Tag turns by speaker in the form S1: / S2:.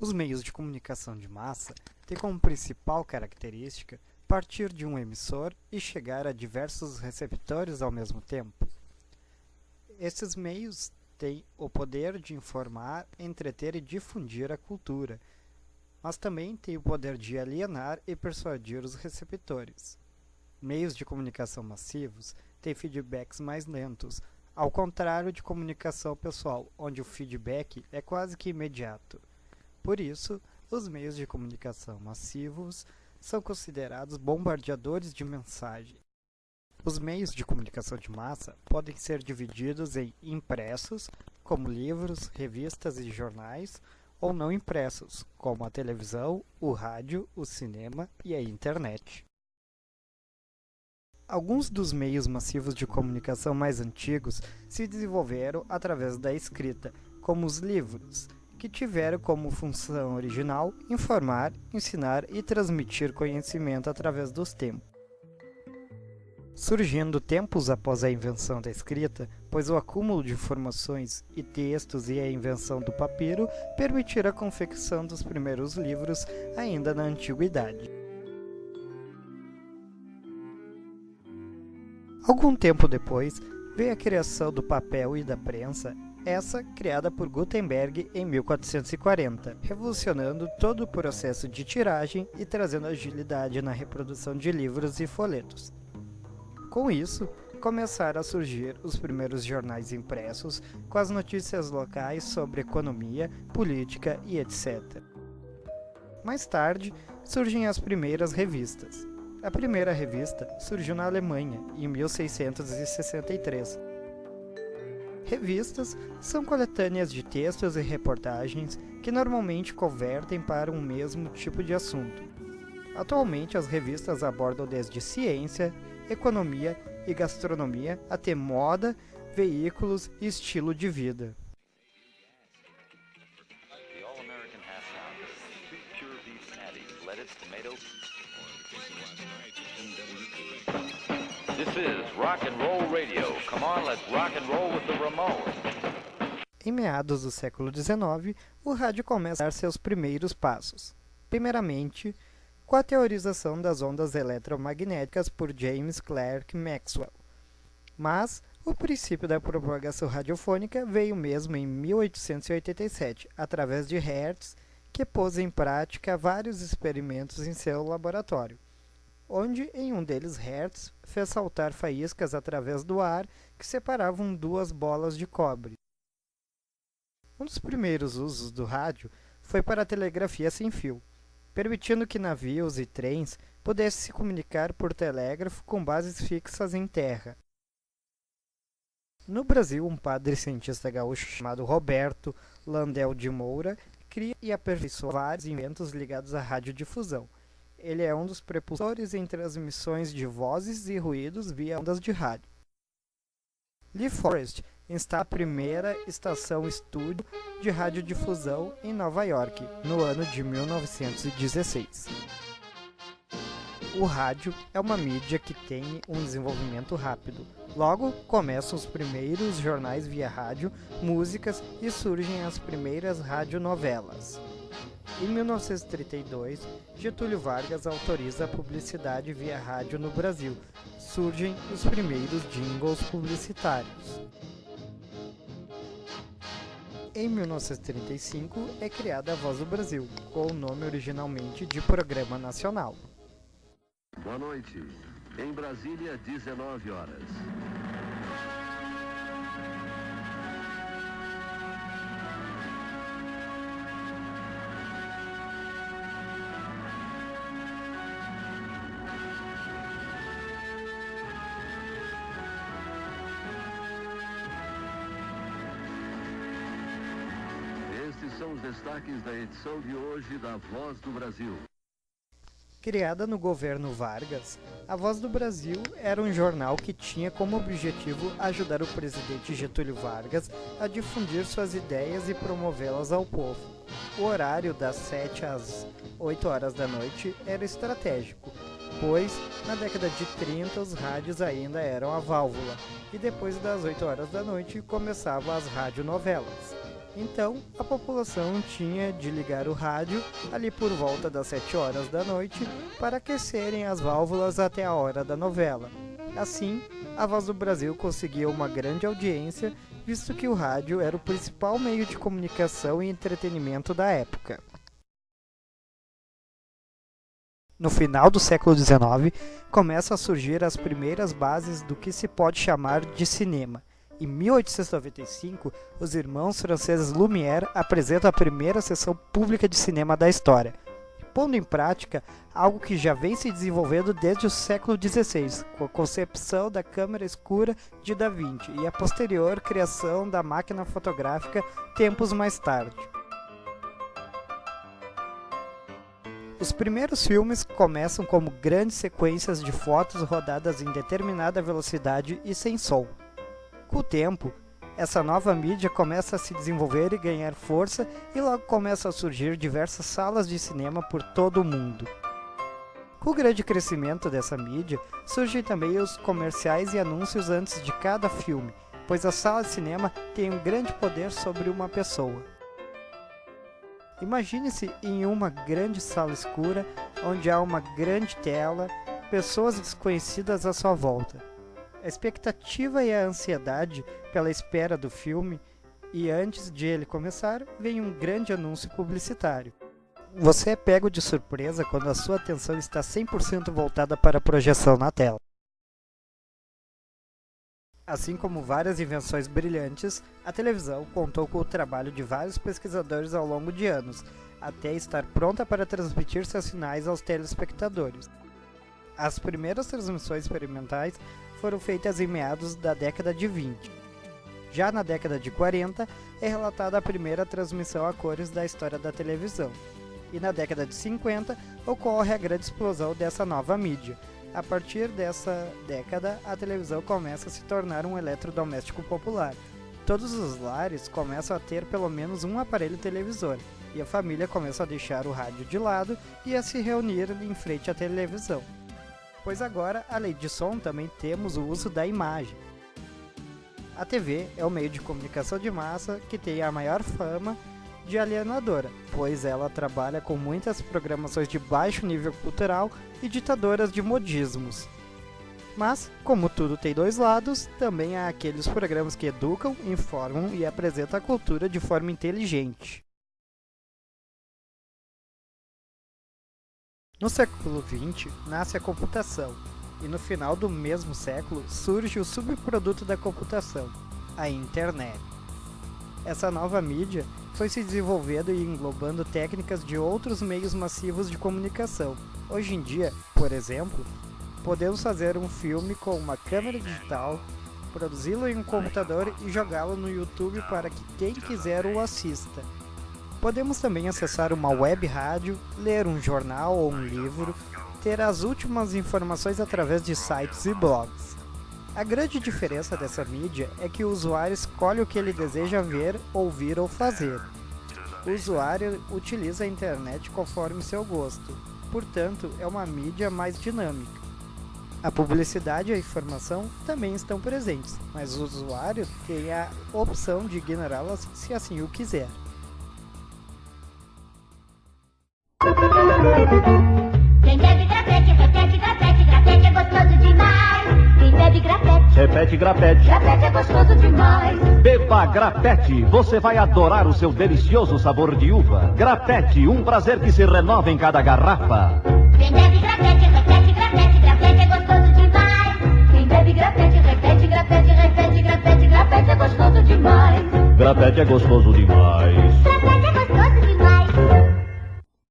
S1: Os meios de comunicação de massa têm como principal característica partir de um emissor e chegar a diversos receptores ao mesmo tempo. Esses meios têm o poder de informar, entreter e difundir a cultura, mas também têm o poder de alienar e persuadir os receptores. Meios de comunicação massivos têm feedbacks mais lentos, ao contrário de comunicação pessoal, onde o feedback é quase que imediato. Por isso, os meios de comunicação massivos são considerados bombardeadores de mensagem. Os meios de comunicação de massa podem ser divididos em impressos, como livros, revistas e jornais, ou não impressos, como a televisão, o rádio, o cinema e a internet. Alguns dos meios massivos de comunicação mais antigos se desenvolveram através da escrita, como os livros, que tiveram como função original informar, ensinar e transmitir conhecimento através dos tempos. Surgindo tempos após a invenção da escrita, pois o acúmulo de informações e textos e a invenção do papiro permitiram a confecção dos primeiros livros ainda na antiguidade. Algum tempo depois, veio a criação do papel e da prensa, essa criada por Gutenberg em 1440, revolucionando todo o processo de tiragem e trazendo agilidade na reprodução de livros e folhetos. Com isso, começaram a surgir os primeiros jornais impressos com as notícias locais sobre economia, política e etc. Mais tarde, surgem as primeiras revistas. A primeira revista surgiu na Alemanha, em 1663. Revistas são coletâneas de textos e reportagens que normalmente convertem para um mesmo tipo de assunto. Atualmente, as revistas abordam desde ciência, economia e gastronomia até moda, veículos e estilo de vida.
S2: This is Rock and Roll Radio. Come on, let's rock and roll with the Ramones.
S1: Em meados do século XIX, o rádio começa a dar seus primeiros passos. Primeiramente, com a teorização das ondas eletromagnéticas por James Clerk Maxwell. Mas o princípio da propagação radiofônica veio mesmo em 1887, através de Hertz, que pôs em prática vários experimentos em seu laboratório, onde em um deles Hertz fez saltar faíscas através do ar que separavam duas bolas de cobre. Um dos primeiros usos do rádio foi para a telegrafia sem fio, permitindo que navios e trens pudessem se comunicar por telégrafo com bases fixas em terra. No Brasil, um padre cientista gaúcho chamado Roberto Landel de Moura cria e aperfeiçoa vários inventos ligados à radiodifusão. Ele é um dos precursores em transmissões de vozes e ruídos via ondas de rádio. Lee Forrest instala a primeira estação estúdio de radiodifusão em Nova York, no ano de 1916. O rádio é uma mídia que tem um desenvolvimento rápido. Logo, começam os primeiros jornais via rádio, músicas e surgem as primeiras radionovelas. Em 1932, Getúlio Vargas autoriza a publicidade via rádio no Brasil. Surgem os primeiros jingles publicitários. Em 1935, é criada a Voz do Brasil, com o nome originalmente de Programa Nacional.
S3: Boa noite. Em Brasília, 19 horas. Estes são os destaques da edição de hoje da Voz do Brasil.
S1: Criada no governo Vargas, a Voz do Brasil era um jornal que tinha como objetivo ajudar o presidente Getúlio Vargas a difundir suas ideias e promovê-las ao povo. O horário das 7 às 8 horas da noite era estratégico, pois na década de 30 os rádios ainda eram a válvula, e depois das 8 horas da noite começavam as radionovelas. Então, a população tinha de ligar o rádio ali por volta das 7 horas da noite para aquecerem as válvulas até a hora da novela. Assim, a Voz do Brasil conseguiu uma grande audiência, visto que o rádio era o principal meio de comunicação e entretenimento da época. No final do século XIX, começam a surgir as primeiras bases do que se pode chamar de cinema. Em 1895, os irmãos franceses Lumière apresentam a primeira sessão pública de cinema da história, pondo em prática algo que já vem se desenvolvendo desde o século XVI, com a concepção da câmera escura de Da Vinci e a posterior criação da máquina fotográfica tempos mais tarde. Os primeiros filmes começam como grandes sequências de fotos rodadas em determinada velocidade e sem som. Com o tempo, essa nova mídia começa a se desenvolver e ganhar força e logo começam a surgir diversas salas de cinema por todo o mundo. Com o grande crescimento dessa mídia, surgem também os comerciais e anúncios antes de cada filme, pois a sala de cinema tem um grande poder sobre uma pessoa. Imagine-se em uma grande sala escura, onde há uma grande tela, pessoas desconhecidas à sua volta. A expectativa e a ansiedade pela espera do filme, e antes de ele começar, vem um grande anúncio publicitário. Você é pego de surpresa quando a sua atenção está 100% voltada para a projeção na tela. Assim como várias invenções brilhantes, a televisão contou com o trabalho de vários pesquisadores ao longo de anos, até estar pronta para transmitir seus sinais aos telespectadores. As primeiras transmissões experimentais foram feitas em meados da década de 20. Já na década de 40, é relatada a primeira transmissão a cores da história da televisão. E na década de 50, ocorre a grande explosão dessa nova mídia. A partir dessa década, a televisão começa a se tornar um eletrodoméstico popular. Todos os lares começam a ter pelo menos um aparelho televisor, e a família começa a deixar o rádio de lado e a se reunir em frente à televisão. Pois agora, além de som, também temos o uso da imagem. A TV é o meio de comunicação de massa que tem a maior fama de alienadora, pois ela trabalha com muitas programações de baixo nível cultural e ditadoras de modismos. Mas, como tudo tem dois lados, também há aqueles programas que educam, informam e apresentam a cultura de forma inteligente. No século XX, nasce a computação, e no final do mesmo século surge o subproduto da computação, a internet. Essa nova mídia foi se desenvolvendo e englobando técnicas de outros meios massivos de comunicação. Hoje em dia, por exemplo, podemos fazer um filme com uma câmera digital, produzi-lo em um computador e jogá-lo no YouTube para que quem quiser o assista. Podemos também acessar uma web rádio, ler um jornal ou um livro, ter as últimas informações através de sites e blogs. A grande diferença dessa mídia é que o usuário escolhe o que ele deseja ver, ouvir ou fazer. O usuário utiliza a internet conforme seu gosto, portanto, é uma mídia mais dinâmica. A publicidade e a informação também estão presentes, mas o usuário tem a opção de ignorá-las se assim o quiser.
S4: Quem bebe grapete, repete grapete, grapete é gostoso demais. Quem bebe grapete,
S5: repete grapete.
S4: grapete é gostoso demais.
S5: Beba grapete, você vai adorar o seu delicioso sabor de uva. Grapete, um prazer que se renova em cada garrafa.
S4: Quem bebe grapete, repete grapete, grapete é gostoso demais. Quem bebe grapete, repete grapete, repete grapete, grapete é gostoso demais.
S5: Grapete é gostoso demais.